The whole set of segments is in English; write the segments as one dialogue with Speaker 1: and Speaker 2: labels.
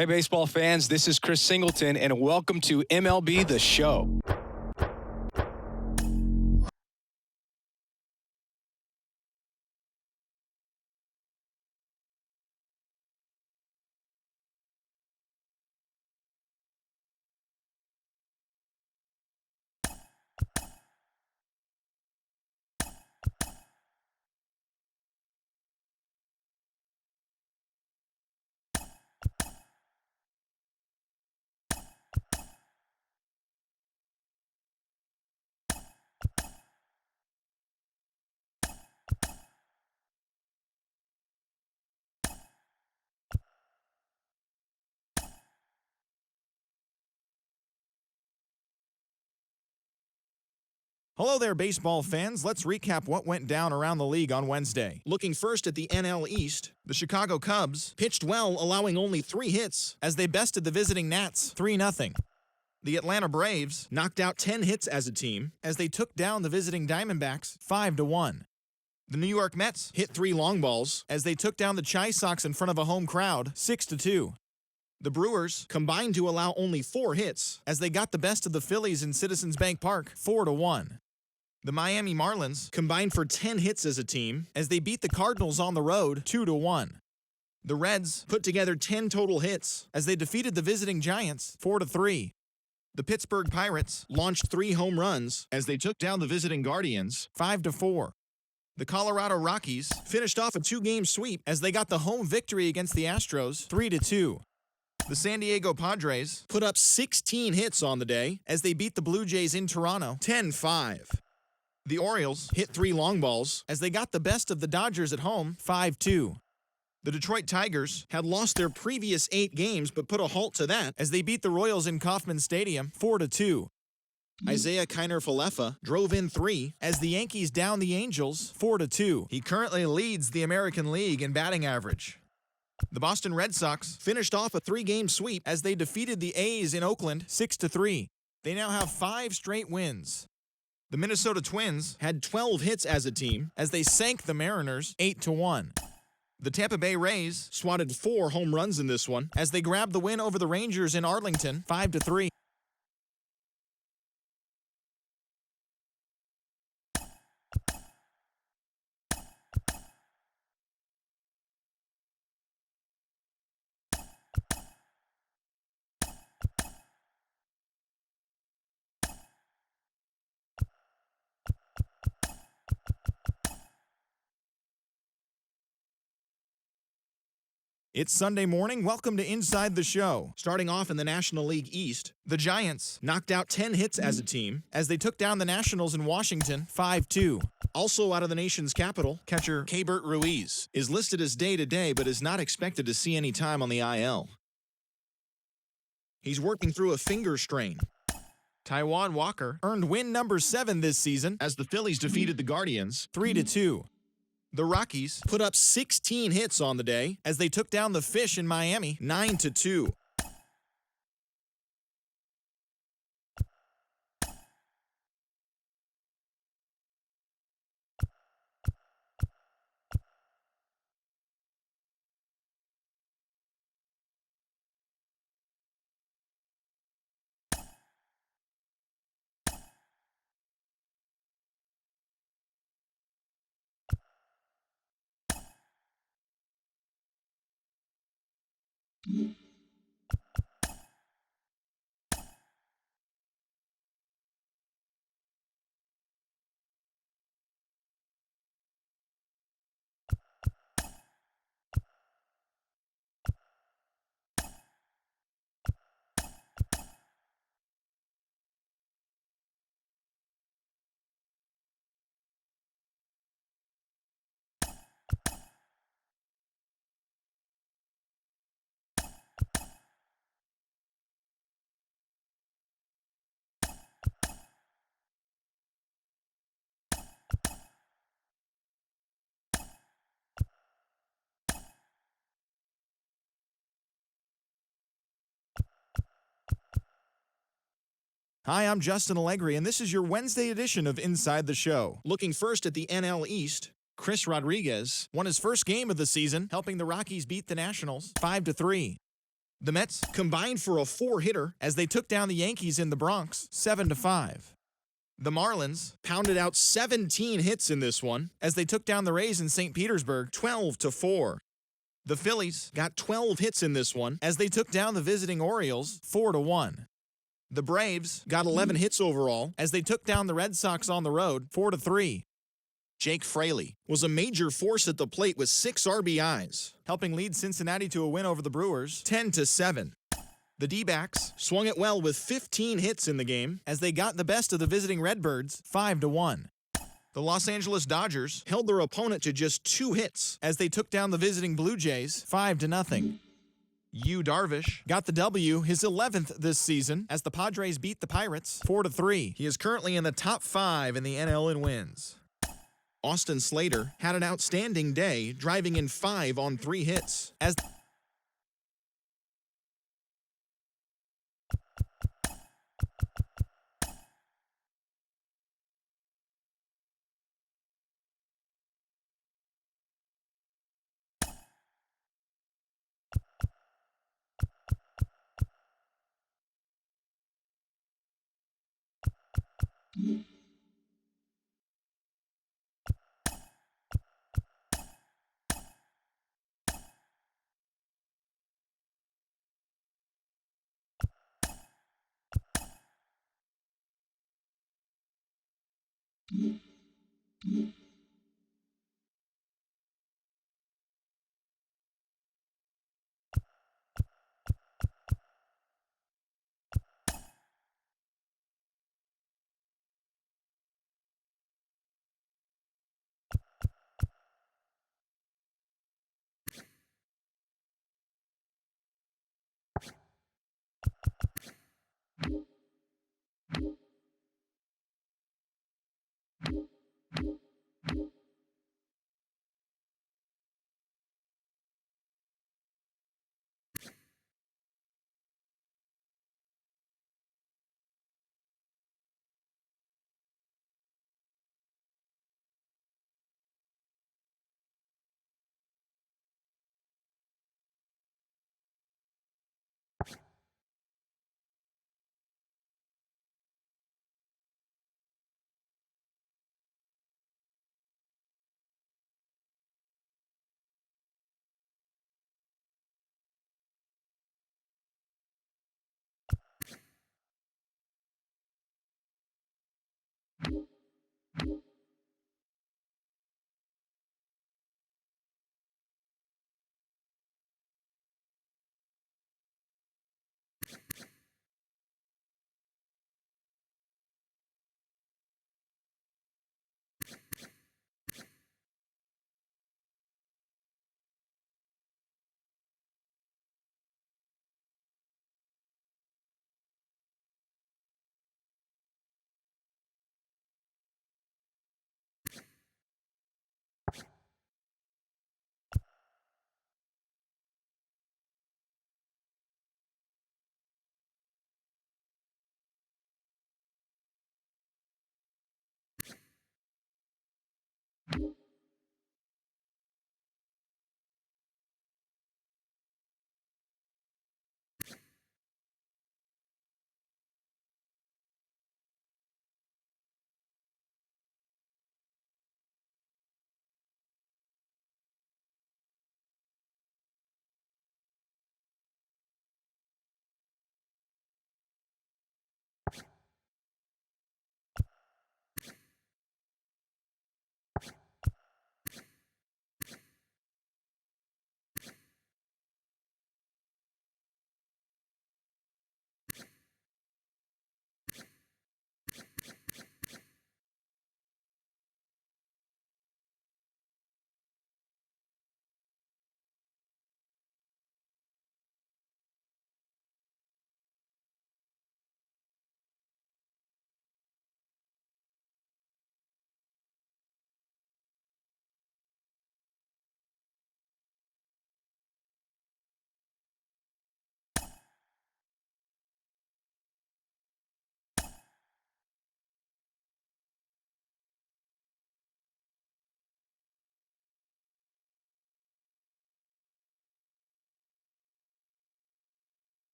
Speaker 1: Hey, baseball fans, this is Chris Singleton, and welcome to MLB The Show.
Speaker 2: Hello there, baseball fans. Let's recap what went down around the league on Wednesday. Looking first at the NL East, the Chicago Cubs pitched well, allowing only 3 hits as they bested the visiting Nats 3-0. The Atlanta Braves knocked out 10 hits as a team as they took down the visiting Diamondbacks 5-1. The New York Mets hit 3 long balls as they took down the Chi Sox in front of a home crowd 6-2. The Brewers combined to allow only 4 hits as they got the best of the Phillies in Citizens Bank Park 4-1. The Miami Marlins combined for 10 hits as a team as they beat the Cardinals on the road 2-1. The Reds put together 10 total hits as they defeated the visiting Giants 4-3. The Pittsburgh Pirates launched 3 home runs as they took down the visiting Guardians 5-4. The Colorado Rockies finished off a 2-game sweep as they got the home victory against the Astros 3-2. The San Diego Padres put up 16 hits on the day as they beat the Blue Jays in Toronto 10-5. The Orioles hit 3 long balls as they got the best of the Dodgers at home 5-2. The Detroit Tigers had lost their previous 8 games but put a halt to that as they beat the Royals in Kauffman Stadium 4-2. Isaiah Kiner-Falefa drove in 3 as the Yankees downed the Angels 4-2. He currently leads the American League in batting average. The Boston Red Sox finished off a 3-game sweep as they defeated the A's in Oakland 6-3. They now have 5 straight wins. The Minnesota Twins had 12 hits as a team as they sank the Mariners 8-1. The Tampa Bay Rays swatted 4 home runs in this one as they grabbed the win over the Rangers in Arlington 5-3. It's Sunday morning. Welcome to Inside the Show. Starting off in the National League East, the Giants knocked out 10 hits as a team as they took down the Nationals in Washington 5-2. Also out of the nation's capital, catcher Keibert Ruiz is listed as day-to-day but is not expected to see any time on the IL. He's working through a finger strain. Taijuan Walker earned win number 7 this season as the Phillies defeated the Guardians 3-2. The Rockies put up 16 hits on the day as they took down the Fish in Miami 9-2. Hi, I'm Justin Allegri, and this is your Wednesday edition of Inside the Show. Looking first at the NL East, Chris Rodriguez won his first game of the season, helping the Rockies beat the Nationals 5-3. The Mets combined for a 4-hitter as they took down the Yankees in the Bronx 7-5. The Marlins pounded out 17 hits in this one as they took down the Rays in St. Petersburg 12-4. The Phillies got 12 hits in this one as they took down the visiting Orioles 4-1. The Braves got 11 hits overall as they took down the Red Sox on the road 4-3. Jake Fraley was a major force at the plate with 6 RBIs, helping lead Cincinnati to a win over the Brewers 10-7. The D-backs swung it well with 15 hits in the game as they got the best of the visiting Redbirds 5-1. The Los Angeles Dodgers held their opponent to just 2 hits as they took down the visiting Blue Jays 5-0. Yu Darvish got the W, his 11th this season, as the Padres beat the Pirates 4-3. He is currently in the top 5 in the NL in wins. Austin Slater had an outstanding day, driving in 5 on 3 hits as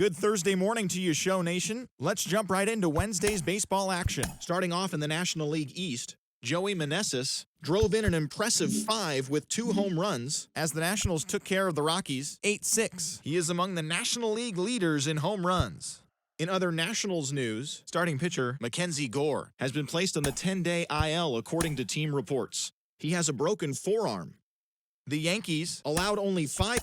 Speaker 2: Good Thursday morning to you, Show Nation. Let's jump right into Wednesday's baseball action. Starting off in the National League East, Joey Meneses drove in an impressive 5 with 2 home runs as the Nationals took care of the Rockies 8-6. He is among the National League leaders in home runs. In other Nationals news, starting pitcher Mackenzie Gore has been placed on the 10-day IL according to team reports. He has a broken forearm. The Yankees allowed only 5.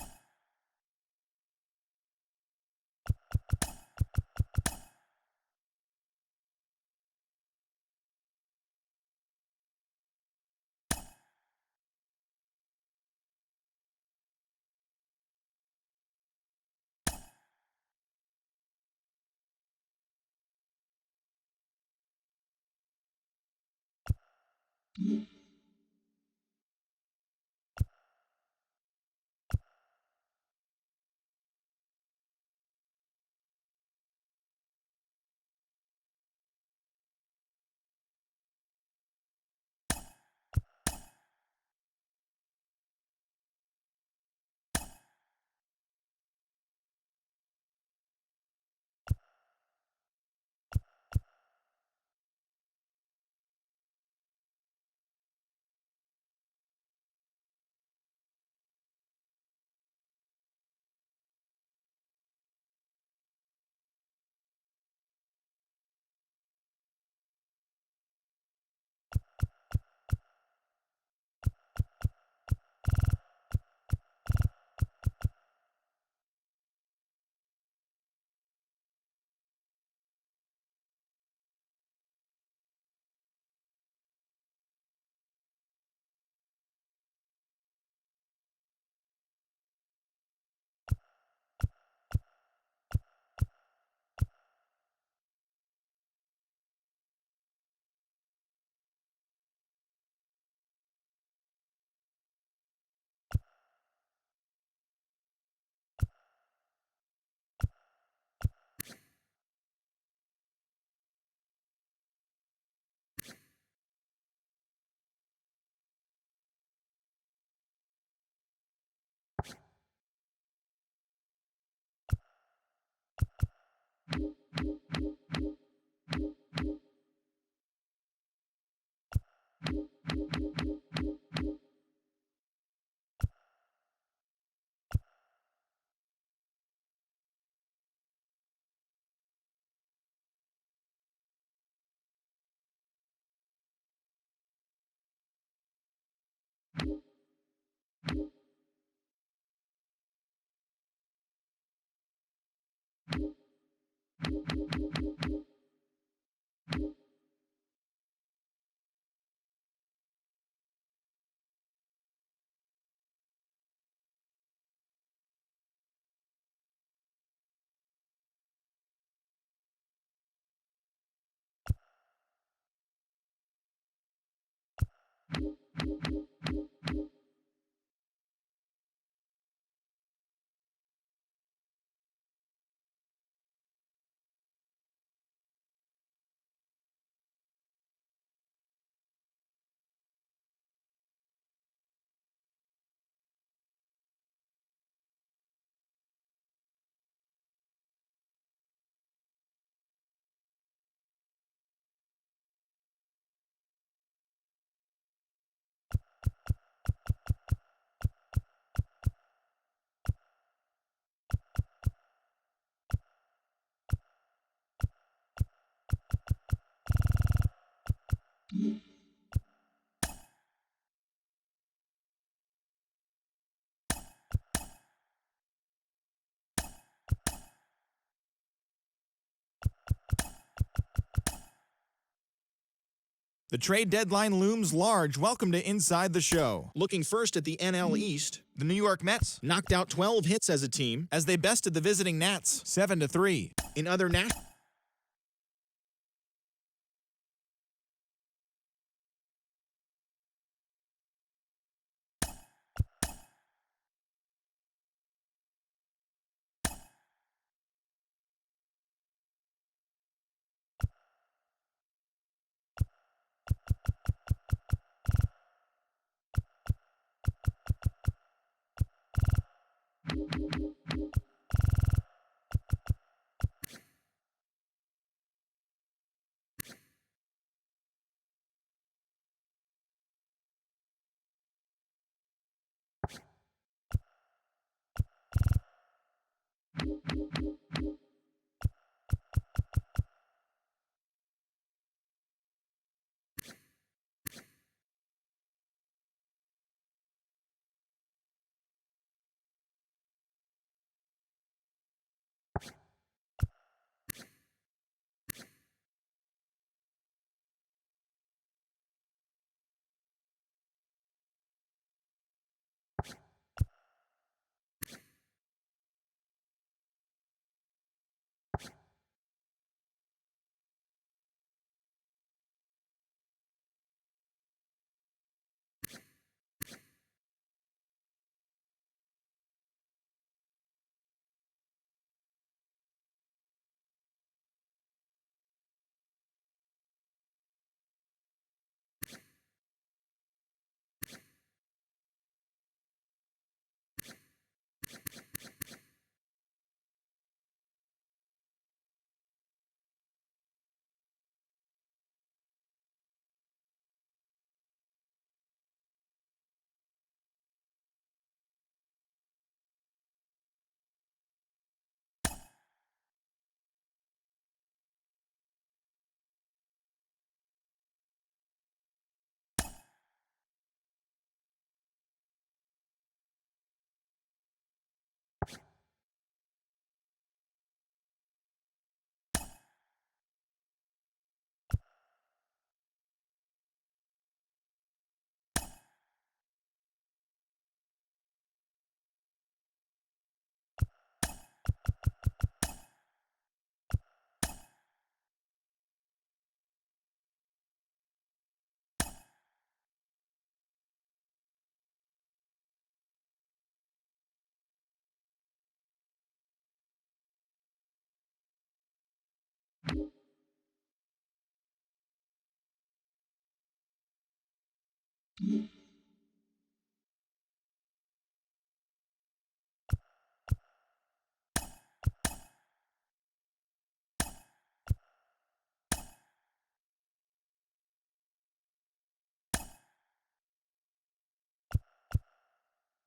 Speaker 2: The trade deadline looms large. Welcome to Inside the Show. Looking first at the NL East, the New York Mets knocked out 12 hits as a team as they bested the visiting Nats 7-3. In other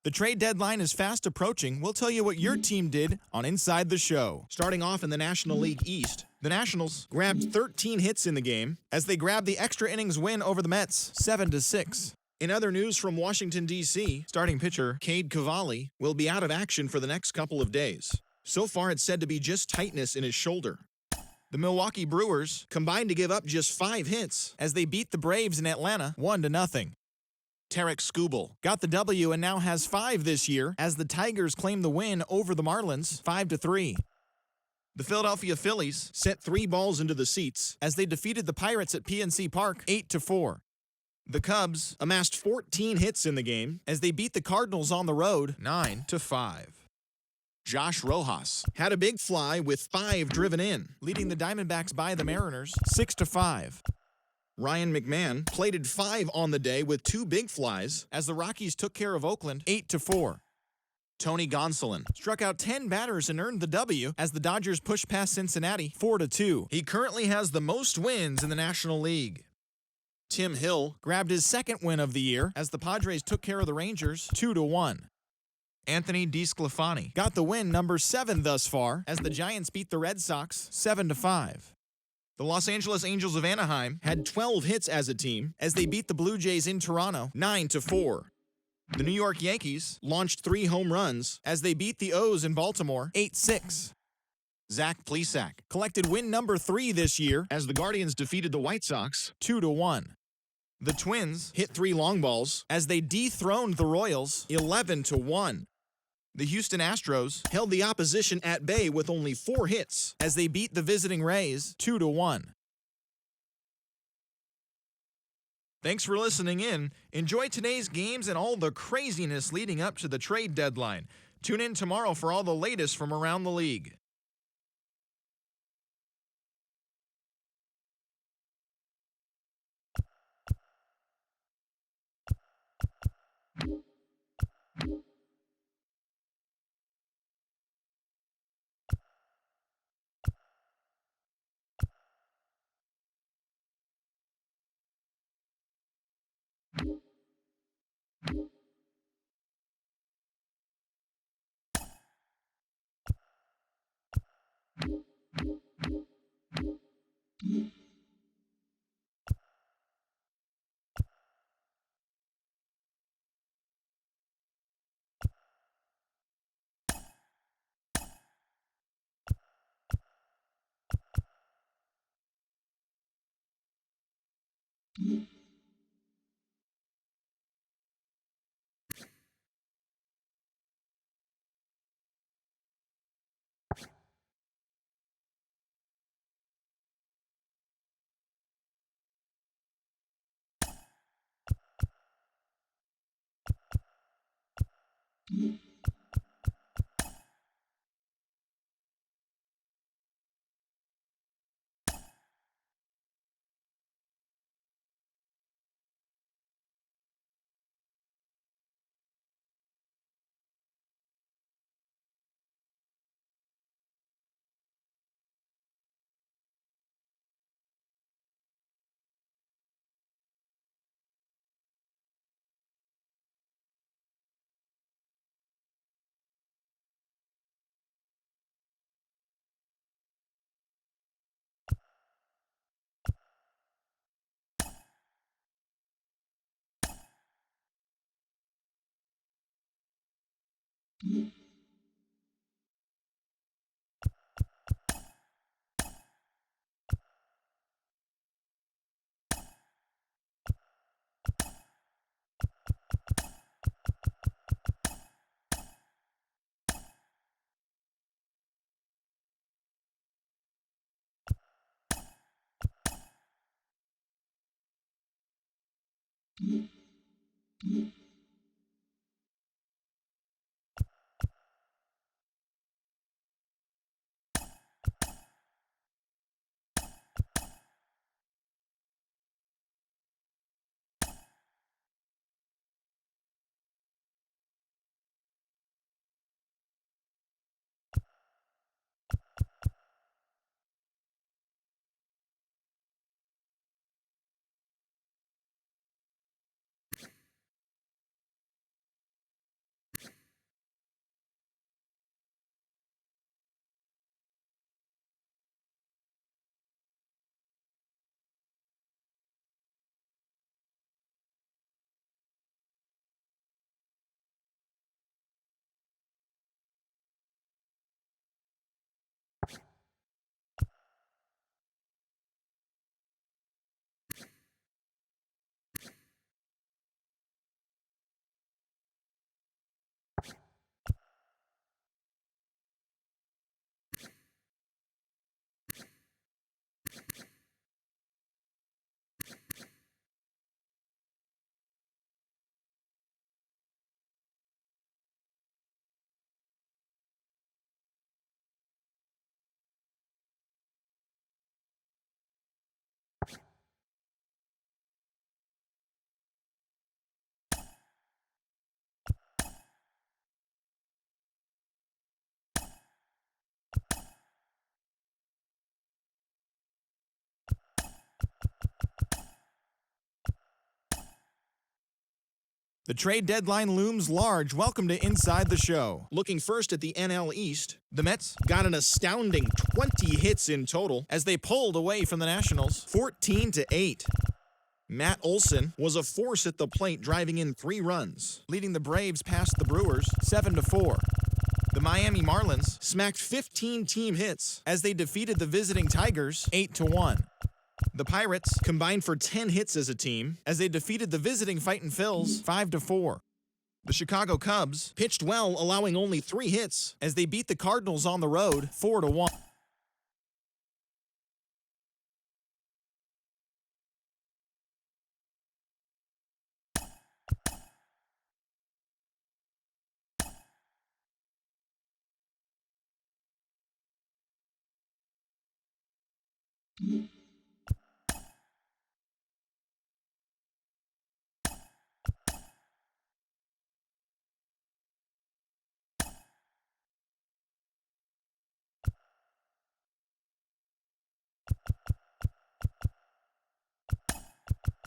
Speaker 2: The trade deadline is fast approaching. We'll tell you what your team did on Inside the Show. Starting off in the National League East, the Nationals grabbed 13 hits in the game as they grabbed the extra innings win over the Mets 7-6. In other news from Washington, D.C., starting pitcher Cade Cavalli will be out of action for the next couple of days. So far, it's said to be just tightness in his shoulder. The Milwaukee Brewers combined to give up just 5 hits as they beat the Braves in Atlanta 1-0. Tarek Skubal got the W and now has 5 this year as the Tigers claim the win over the Marlins 5-3. The Philadelphia Phillies sent 3 balls into the seats as they defeated the Pirates at PNC Park 8-4. The Cubs amassed 14 hits in the game as they beat the Cardinals on the road 9-5. Josh Rojas had a big fly with 5 driven in, leading the Diamondbacks by the Mariners 6-5. Ryan McMahon plated 5 on the day with 2 big flies as the Rockies took care of Oakland 8-4. Tony Gonsolin struck out 10 batters and earned the W as the Dodgers pushed past Cincinnati 4-2. He currently has the most wins in the National League. Tim Hill grabbed his 2nd win of the year as the Padres took care of the Rangers 2-1. Anthony DeSclafani got the win number 7 thus far as the Giants beat the Red Sox 7-5. The Los Angeles Angels of Anaheim had 12 hits as a team as they beat the Blue Jays in Toronto 9-4. The New York Yankees launched 3 home runs as they beat the O's in Baltimore 8-6. Zach Plesac collected win number 3 this year as the Guardians defeated the White Sox 2-1. The Twins hit 3 long balls as they dethroned the Royals 11-1. The Houston Astros held the opposition at bay with only 4 hits as they beat the visiting Rays 2-1. Thanks for listening in. Enjoy today's games and all the craziness leading up to the trade deadline. Tune in tomorrow for all the latest from around the league. The trade deadline looms large. Welcome to Inside the Show. Looking first at the NL East, the Mets got an astounding 20 hits in total as they pulled away from the Nationals 14-8. Matt Olson was a force at the plate, driving in 3 runs, leading the Braves past the Brewers 7-4. The Miami Marlins smacked 15 team hits as they defeated the visiting Tigers 8-1. The Pirates combined for 10 hits as a team as they defeated the visiting Fightin' Phils 5-4. The Chicago Cubs pitched well, allowing only 3 hits as they beat the Cardinals on the road 4-1.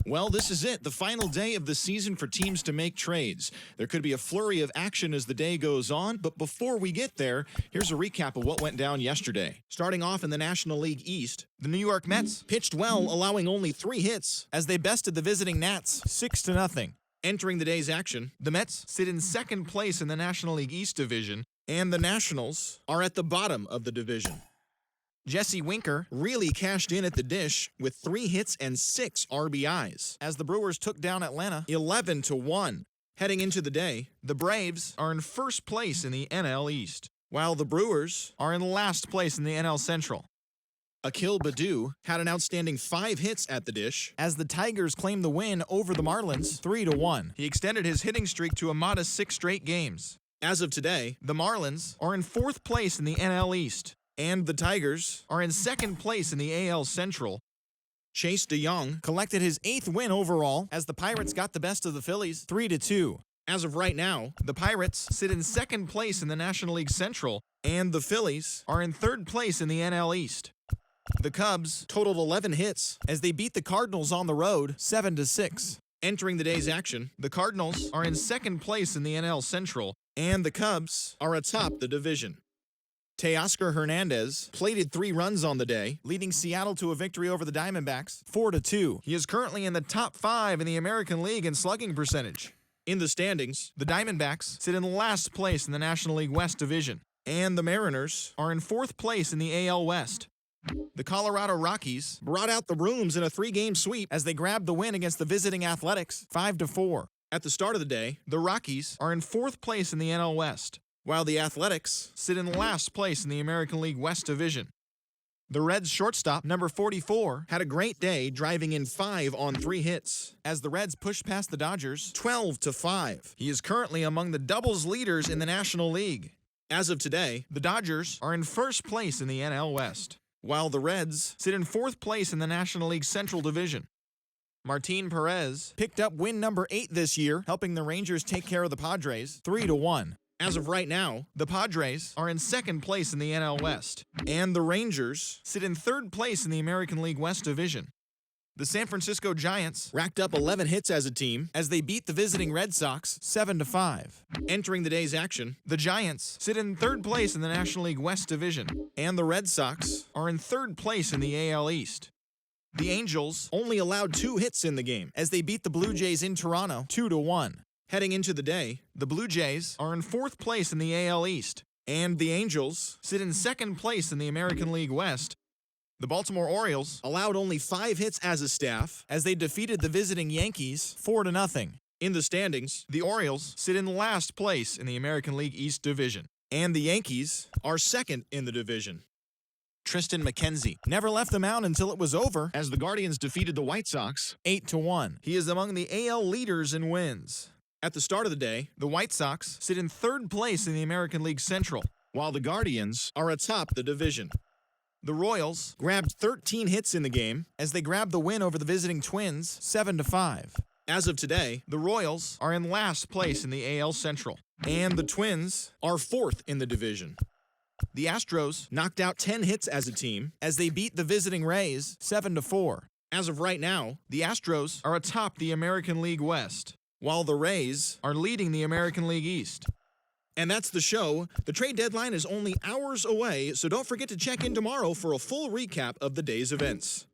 Speaker 2: Well, this is it, the final day of the season for teams to make trades. There could be a flurry of action as the day goes on, but before we get there, here's a recap of what went down yesterday. Starting off in the National League East, the New York Mets pitched well, allowing only 3 hits as they bested the visiting Nats 6-0. Entering the day's action, the Mets sit in second place in the National League East division, and the Nationals are at the bottom of the division. Jesse Winker really cashed in at the dish with 3 hits and 6 RBIs as the Brewers took down Atlanta 11-1. Heading into the day, the Braves are in first place in the NL East, while the Brewers are in last place in the NL Central. Akil Baddoo had an outstanding 5 hits at the dish as the Tigers claimed the win over the Marlins 3-1. He extended his hitting streak to a modest 6 straight games. As of today, the Marlins are in 4th place in the NL East, and the Tigers are in 2nd place in the AL Central. Chase DeYoung collected his 8th win overall as the Pirates got the best of the Phillies 3-2. As of right now, the Pirates sit in 2nd place in the National League Central, and the Phillies are in 3rd place in the NL East. The Cubs totaled 11 hits as they beat the Cardinals on the road 7-6. Entering the day's action, the Cardinals are in 2nd place in the NL Central, and the Cubs are atop the division. Teoscar Hernandez plated 3 runs on the day, leading Seattle to a victory over the Diamondbacks 4-2. He is currently in the top 5 in the American League in slugging percentage. In the standings, the Diamondbacks sit in last place in the National League West division, and the Mariners are in 4th place in the AL West. The Colorado Rockies brought out the brooms in a 3-game sweep as they grabbed the win against the visiting Athletics 5-4. At the start of the day, the Rockies are in 4th place in the NL West, while the Athletics sit in last place in the American League West division. The Reds shortstop, number 44, had a great day, driving in 5 on 3 hits, as the Reds pushed past the Dodgers 12-5. He is currently among the doubles leaders in the National League. As of today, the Dodgers are in 1st place in the NL West, while the Reds sit in 4th place in the National League Central division. Martin Perez picked up win number 8 this year, helping the Rangers take care of the Padres 3-1. As of right now, the Padres are in 2nd place in the NL West, and the Rangers sit in 3rd place in the American League West division. The San Francisco Giants racked up 11 hits as a team as they beat the visiting Red Sox 7-5. Entering the day's action, the Giants sit in 3rd place in the National League West division, and the Red Sox are in 3rd place in the AL East. The Angels only allowed 2 hits in the game as they beat the Blue Jays in Toronto 2-1. Heading into the day, the Blue Jays are in 4th place in the AL East, and the Angels sit in 2nd place in the American League West. The Baltimore Orioles allowed only 5 hits as a staff as they defeated the visiting Yankees 4-0. In the standings, the Orioles sit in last place in the American League East division, and the Yankees are 2nd in the division. Tristan McKenzie never left the mound until it was over as the Guardians defeated the White Sox 8-1. He is among the AL leaders in wins. At the start of the day, the White Sox sit in 3rd place in the American League Central, while the Guardians are atop the division. The Royals grabbed 13 hits in the game as they grabbed the win over the visiting Twins 7-5. As of today, the Royals are in last place in the AL Central, and the Twins are 4th in the division. The Astros knocked out 10 hits as a team as they beat the visiting Rays 7-4. As of right now, the Astros are atop the American League West, while the Rays are leading the American League East. And that's the show. The trade deadline is only hours away, so don't forget to check in tomorrow for a full recap of the day's events.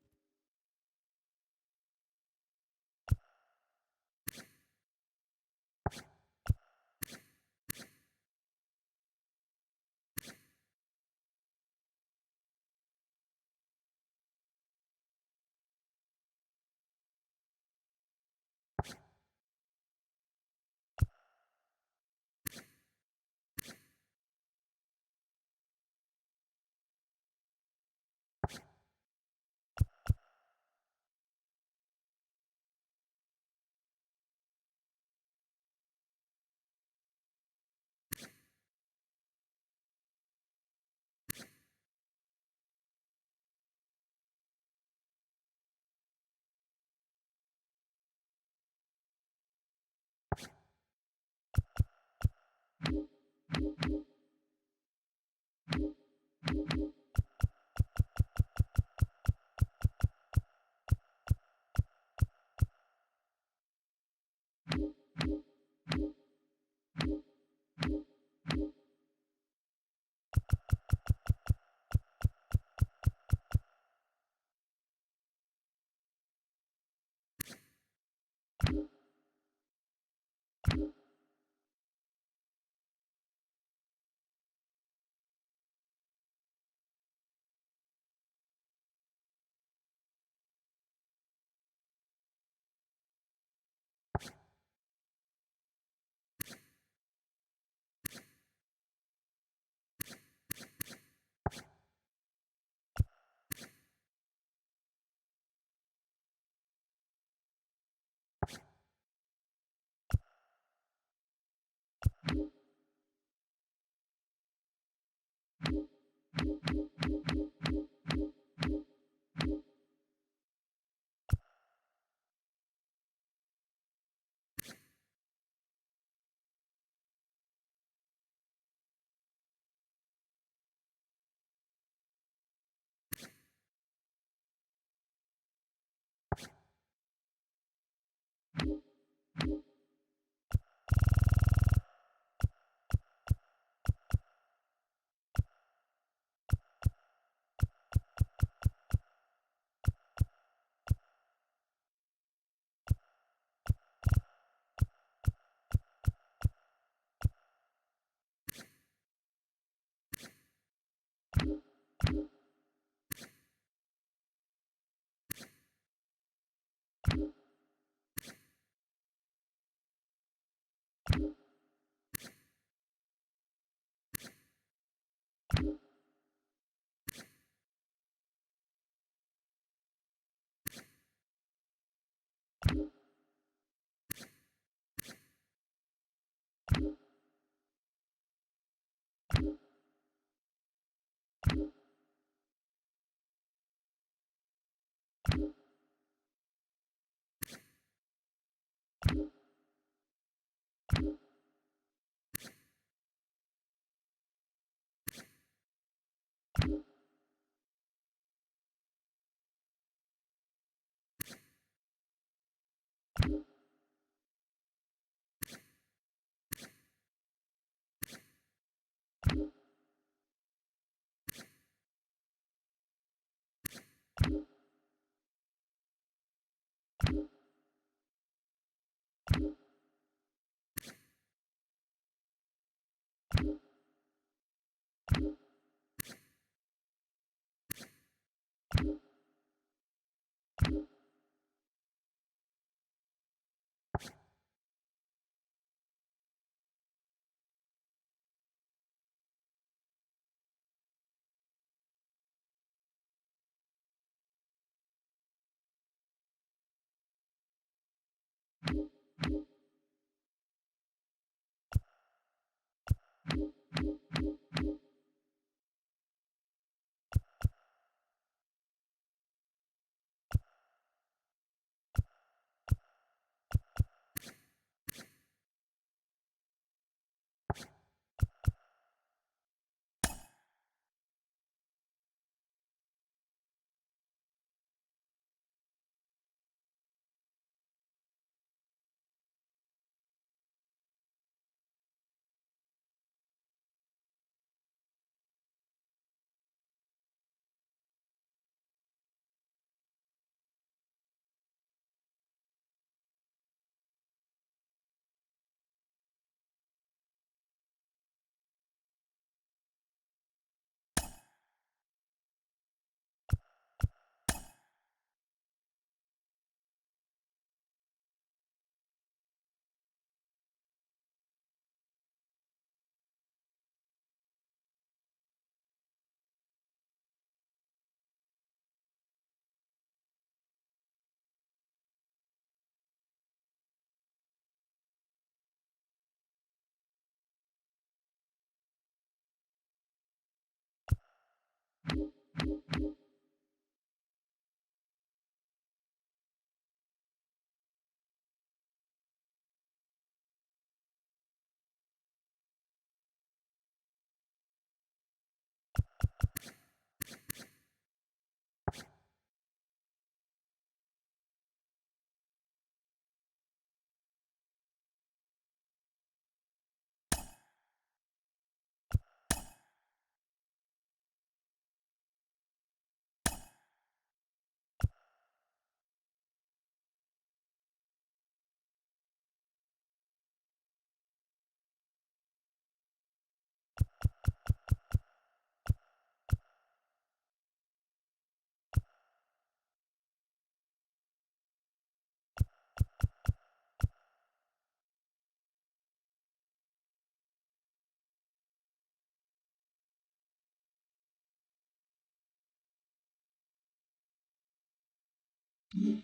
Speaker 3: Mm-hmm.